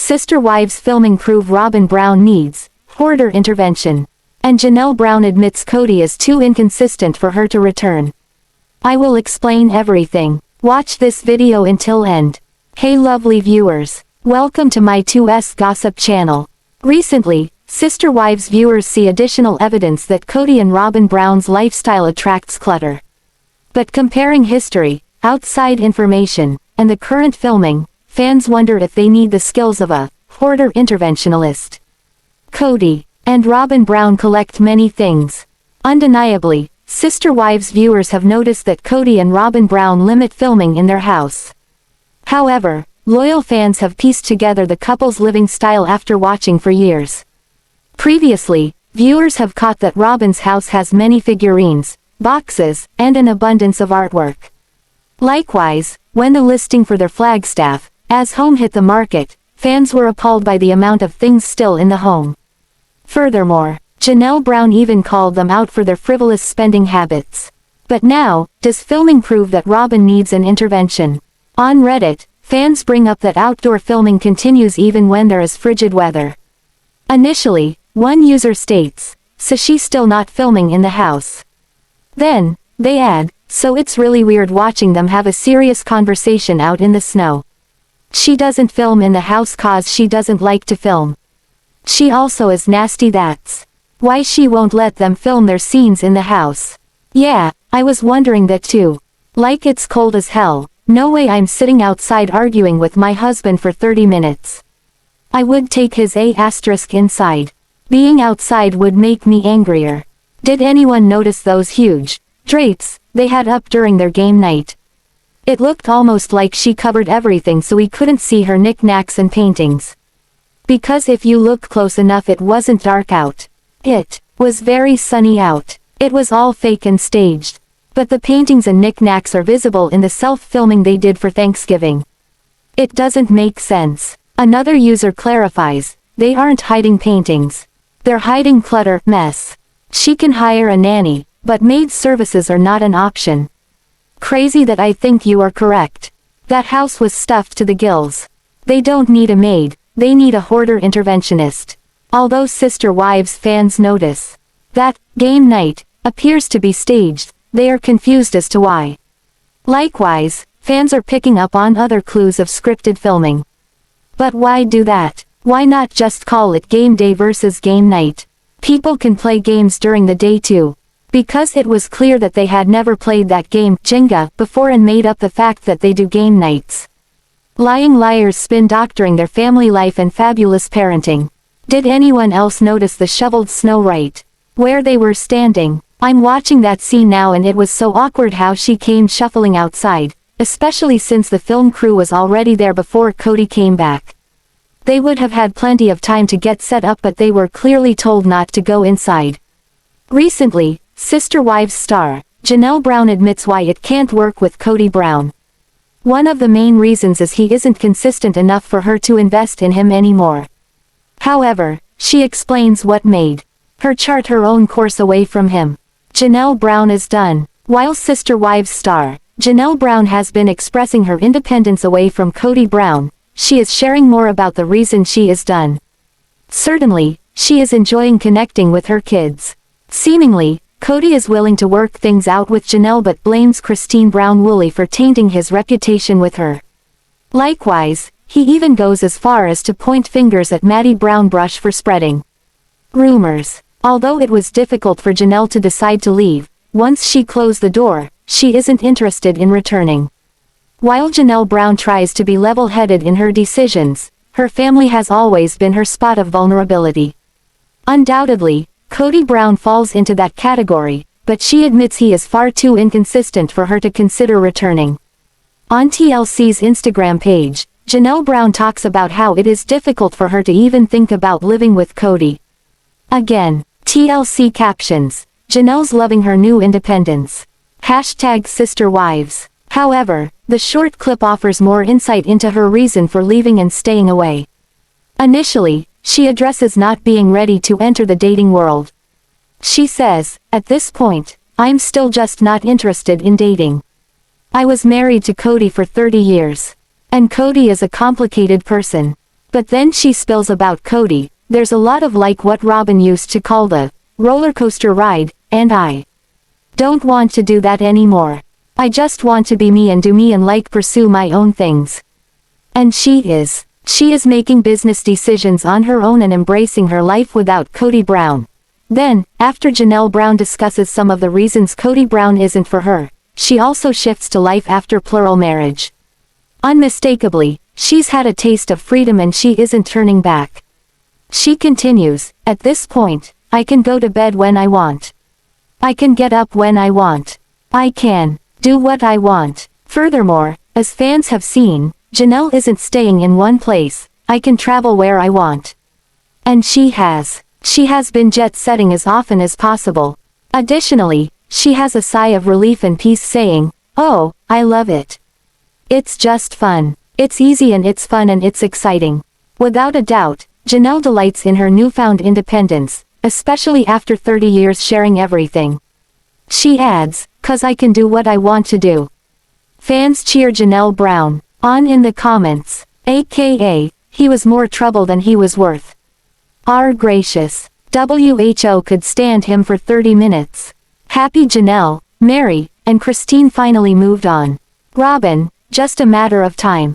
Sister Wives filming prove Robyn Brown needs hoarder intervention. And Janelle Brown admits Kody is too inconsistent for her to return. I will explain everything. Watch this video until end. Hey lovely viewers. Welcome to my 2S Gossip channel. Recently, Sister Wives viewers see additional evidence that Kody and Robyn Brown's lifestyle attracts clutter. But comparing history, outside information, and the current filming, fans wonder if they need the skills of a hoarder interventionalist. Kody and Robyn Brown collect many things. Undeniably, Sister Wives viewers have noticed that Kody and Robyn Brown limit filming in their house. However, loyal fans have pieced together the couple's living style after watching for years. Previously, viewers have caught that Robyn's house has many figurines, boxes, and an abundance of artwork. Likewise, when the listing for their flagstaff, as home hit the market, fans were appalled by the amount of things still in the home. Furthermore, Janelle Brown even called them out for their frivolous spending habits. But now, does filming prove that Robyn needs an intervention? On Reddit, fans bring up that outdoor filming continues even when there is frigid weather. Initially, one user states, "So she's still not filming in the house?" Then, they add, "So it's really weird watching them have a serious conversation out in the snow. She doesn't film in the house cause she doesn't like to film. She also is nasty, that's why she won't let them film their scenes in the house. Yeah, I was wondering that too. Like it's cold as hell, no way I'm sitting outside arguing with my husband for 30 minutes. I would take his asterisk inside. Being outside would make me angrier." Did anyone notice those huge drapes they had up during their game night? It looked almost like she covered everything so we couldn't see her knickknacks and paintings. Because if you look close enough it wasn't dark out. It was very sunny out. It was all fake and staged. But the paintings and knickknacks are visible in the self-filming they did for Thanksgiving. It doesn't make sense. Another user clarifies, they aren't hiding paintings. They're hiding clutter, mess. She can hire a nanny, but maid services are not an option. Crazy that I think you are correct. That house was stuffed to the gills. They don't need a maid, they need a hoarder interventionist. Although Sister Wives fans notice that game night appears to be staged, they are confused as to why. Likewise, fans are picking up on other clues of scripted filming. But why do that? Why not just call it game day versus game night? People can play games during the day too. Because it was clear that they had never played that game, Jenga, before and made up the fact that they do game nights. Lying liars spin doctoring their family life and fabulous parenting. Did anyone else notice the shoveled snow right where they were standing? I'm watching that scene now and it was so awkward how she came shuffling outside, especially since the film crew was already there before Kody came back. They would have had plenty of time to get set up but they were clearly told not to go inside. Recently, Sister Wives star Janelle Brown admits why it can't work with Cody Brown. One of the main reasons is he isn't consistent enough for her to invest in him anymore. However, she explains what made her chart her own course away from him. Janelle Brown is done. While Sister Wives star Janelle Brown has been expressing her independence away from Cody Brown, she is sharing more about the reason she is done. Certainly, she is enjoying connecting with her kids. Seemingly, Kody is willing to work things out with Janelle but blames Christine Brown Woolley for tainting his reputation with her. Likewise, he even goes as far as to point fingers at Meri Brown Brush for spreading rumors. Although it was difficult for Janelle to decide to leave, once she closed the door, she isn't interested in returning. While Janelle Brown tries to be level-headed in her decisions, her family has always been her spot of vulnerability. Undoubtedly, Cody Brown falls into that category, but she admits he is far too inconsistent for her to consider returning. On TLC's Instagram page, Janelle Brown talks about how it is difficult for her to even think about living with Kody. Again, TLC captions, Janelle's loving her new independence. #Sister Wives. However, the short clip offers more insight into her reason for leaving and staying away. Initially, she addresses not being ready to enter the dating world. She says, "At this point, I'm still just not interested in dating. I was married to Kody for 30 years. And Kody is a complicated person. But then she spills about Kody. There's a lot of like what Robyn used to call the roller coaster ride, and I don't want to do that anymore. I just want to be me and do me and like pursue my own things. And she is making business decisions on her own and embracing her life without Cody Brown. Then, after Janelle Brown discusses some of the reasons Cody Brown isn't for her, she also shifts to life after plural marriage. Unmistakably, she's had a taste of freedom and she isn't turning back. She continues, "At this point, I can go to bed when I want. I can get up when I want. I can do what I want." Furthermore, as fans have seen, Janelle isn't staying in one place. I can travel where I want. And she has been jet-setting as often as possible. Additionally, she has a sigh of relief and peace saying, "Oh, I love it. It's just fun. It's easy and it's fun and it's exciting." Without a doubt, Janelle delights in her newfound independence, especially after 30 years sharing everything. She adds, "'Cause I can do what I want to do." Fans cheer Janelle Brown on in the comments, aka, "He was more trouble than he was worth. Our gracious. WHO could stand him for 30 minutes. Happy Janelle, Meri, and Christine finally moved on. Robyn, just a matter of time.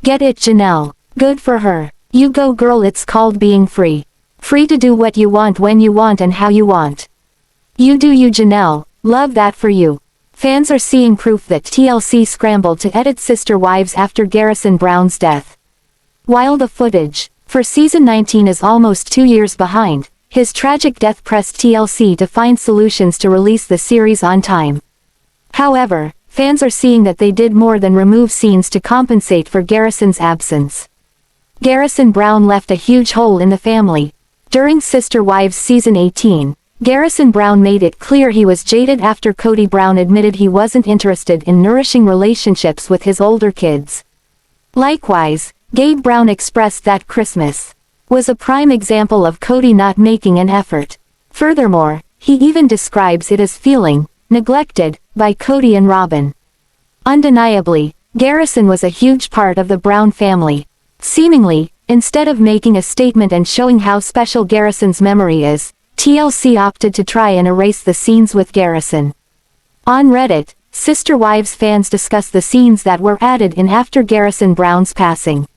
Get it, Janelle. Good for her. You go girl, it's called being free. Free to do what you want when you want and how you want. You do you, Janelle. Love that for you." Fans are seeing proof that TLC scrambled to edit sister wives after Garrison Brown's death. While the footage for season 19 is almost 2 years behind, his tragic death pressed TLC to find solutions to release the series on time. However, fans are seeing that they did more than remove scenes to compensate for Garrison's absence. Garrison Brown left a huge hole in the family. During Sister Wives season 18, Garrison Brown made it clear he was jaded after Cody Brown admitted he wasn't interested in nourishing relationships with his older kids. Likewise, Gabe Brown expressed that Christmas was a prime example of Cody not making an effort. Furthermore, he even describes it as feeling neglected by Cody and Robyn. Undeniably, Garrison was a huge part of the Brown family. Seemingly, instead of making a statement and showing how special Garrison's memory is, TLC opted to try and erase the scenes with Garrison. On Reddit, Sister Wives fans discuss the scenes that were added in after Garrison Brown's passing.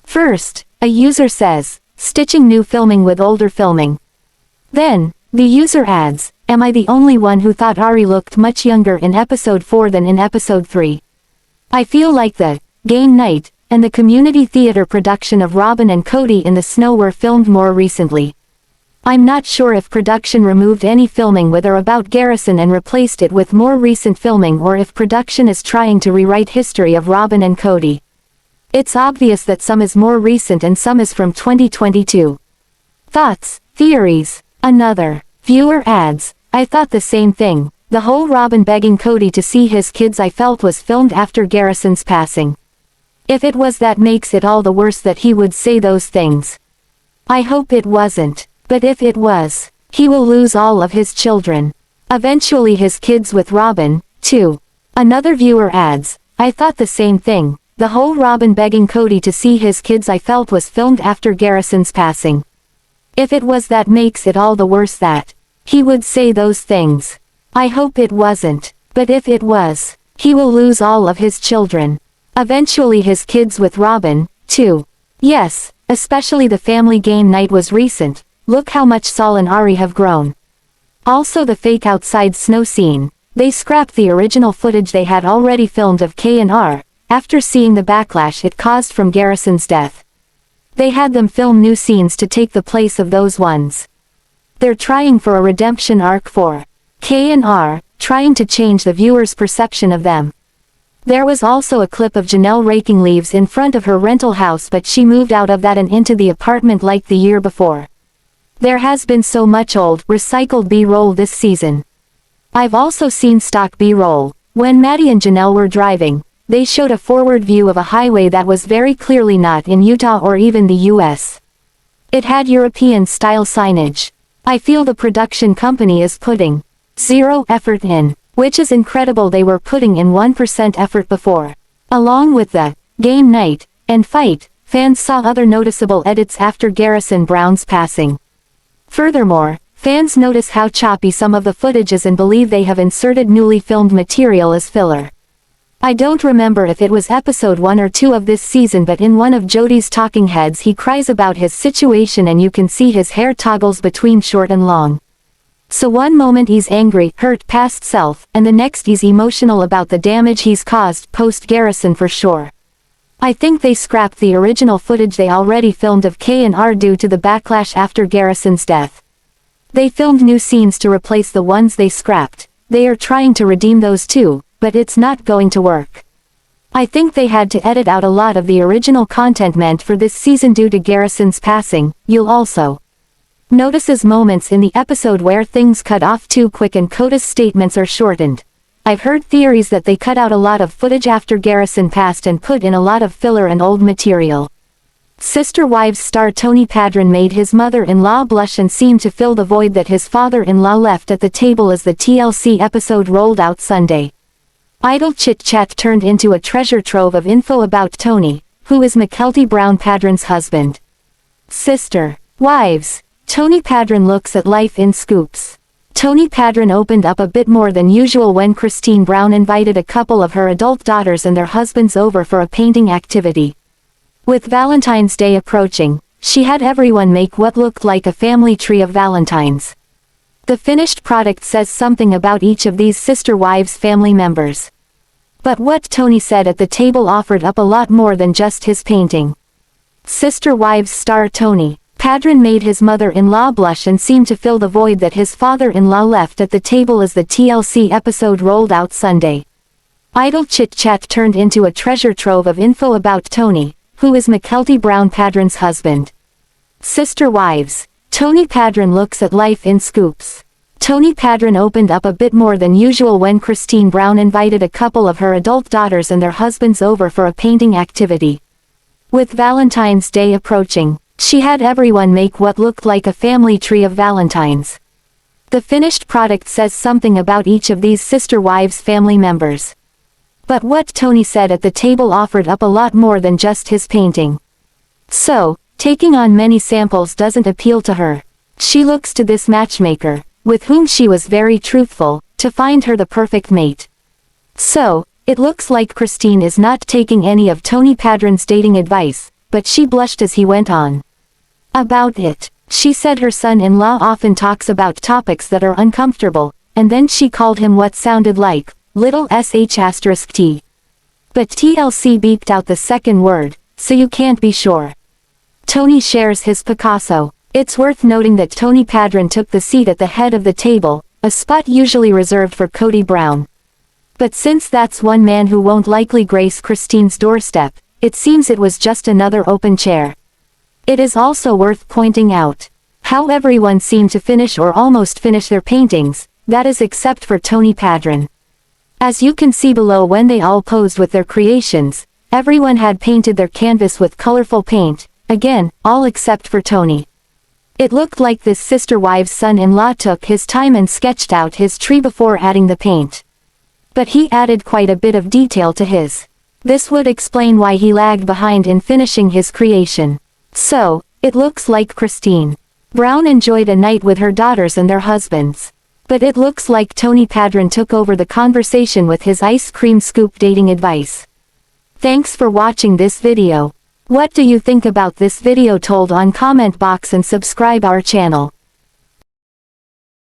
First, a user says, "Stitching new filming with older filming." Then, the user adds, "Am I the only one who thought Ari looked much younger in episode 4 than in episode 3? I feel like the game night and the community theater production of Robyn and Cody in the Snow were filmed more recently. I'm not sure if production removed any filming with or about Garrison and replaced it with more recent filming or if production is trying to rewrite history of Robyn and Cody. It's obvious that some is more recent and some is from 2022. Thoughts, theories." Another viewer adds, "I thought the same thing. The whole Robyn begging Cody to see his kids I felt was filmed after Garrison's passing. If it was, that makes it all the worse that he would say those things. I hope it wasn't. But if it was, he will lose all of his children. Eventually his kids with Robyn, too." Another viewer adds, "I thought the same thing. The whole Robyn begging Cody to see his kids I felt was filmed after Garrison's passing. If it was, that makes it all the worse that he would say those things. I hope it wasn't. But if it was, he will lose all of his children. Eventually his kids with Robyn, too. Yes, especially the family game night was recent. Look how much Saul and Ari have grown. Also the fake outside snow scene. They scrapped the original footage they had already filmed of K and R, after seeing the backlash it caused from Garrison's death. They had them film new scenes to take the place of those ones. They're trying for a redemption arc for K and R, trying to change the viewer's perception of them." There was also a clip of Janelle raking leaves in front of her rental house, but she moved out of that and into the apartment like the year before. There has been so much old, recycled B-roll this season. I've also seen stock B-roll. When Maddie and Janelle were driving, they showed a forward view of a highway that was very clearly not in Utah or even the US. It had European-style signage. I feel the production company is putting zero effort in, which is incredible. They were putting in 1% effort before. Along with the game night and fight fans saw other noticeable edits after Garrison Brown's passing. Furthermore, fans notice how choppy some of the footage is and believe they have inserted newly filmed material as filler. I don't remember if it was episode 1 or 2 of this season, but in one of Jody's talking heads he cries about his situation and you can see his hair toggles between short and long. So one moment he's angry, hurt past self, and the next he's emotional about the damage he's caused post Garrison for sure. I think they scrapped the original footage they already filmed of K and R due to the backlash after Garrison's death. They filmed new scenes to replace the ones they scrapped. They are trying to redeem those too, but it's not going to work. I think they had to edit out a lot of the original content meant for this season due to Garrison's passing. You'll also notice moments in the episode where things cut off too quick and Koda's statements are shortened. I've heard theories that they cut out a lot of footage after Garrison passed and put in a lot of filler and old material. Sister Wives star Tony Padron made his mother-in-law blush and seemed to fill the void that his father-in-law left at the table as the TLC episode rolled out Sunday. Idle chit-chat turned into a treasure trove of info about Tony, who is Mykelti Brown Padron's husband. Sister Wives. Tony Padron looks at life in scoops. Tony Padron opened up a bit more than usual when Christine Brown invited a couple of her adult daughters and their husbands over for a painting activity. With Valentine's Day approaching, she had everyone make what looked like a family tree of Valentines. The finished product says something about each of these sister wives' family members. But what Tony said at the table offered up a lot more than just his painting. Sister Wives star Tony Padron made his mother-in-law blush and seemed to fill the void that his father-in-law left at the table as the TLC episode rolled out Sunday. Idle chit-chat turned into a treasure trove of info about Tony, who is Mykelti Brown Padron's husband. Sister Wives. Tony Padron looks at life in scoops. Tony Padron opened up a bit more than usual when Christine Brown invited a couple of her adult daughters and their husbands over for a painting activity. With Valentine's Day approaching, she had everyone make what looked like a family tree of Valentines. The finished product says something about each of these sister wives' family members. But what Tony said at the table offered up a lot more than just his painting. So, taking on many samples doesn't appeal to her. She looks to this matchmaker, with whom she was very truthful, to find her the perfect mate. So, it looks like Christine is not taking any of Tony Padron's dating advice, but she blushed as he went on about it. She said her son-in-law often talks about topics that are uncomfortable, and then she called him what sounded like little sh*t. But TLC beeped out the second word, so you can't be sure. Tony shares his Picasso. It's worth noting that Tony Padron took the seat at the head of the table, a spot usually reserved for Cody Brown. But since that's one man who won't likely grace Christine's doorstep, it seems it was just another open chair. It is also worth pointing out how everyone seemed to finish or almost finish their paintings, that is except for Tony Padron. As you can see below, when they all posed with their creations, everyone had painted their canvas with colorful paint, again, all except for Tony. It looked like this sister wives' son-in-law took his time and sketched out his tree before adding the paint. But he added quite a bit of detail to his. This would explain why he lagged behind in finishing his creation. So, it looks like Christine Brown enjoyed a night with her daughters and their husbands. But it looks like Tony Padron took over the conversation with his ice cream scoop dating advice. Thanks for watching this video. What do you think about this video? Told on comment box and subscribe our channel.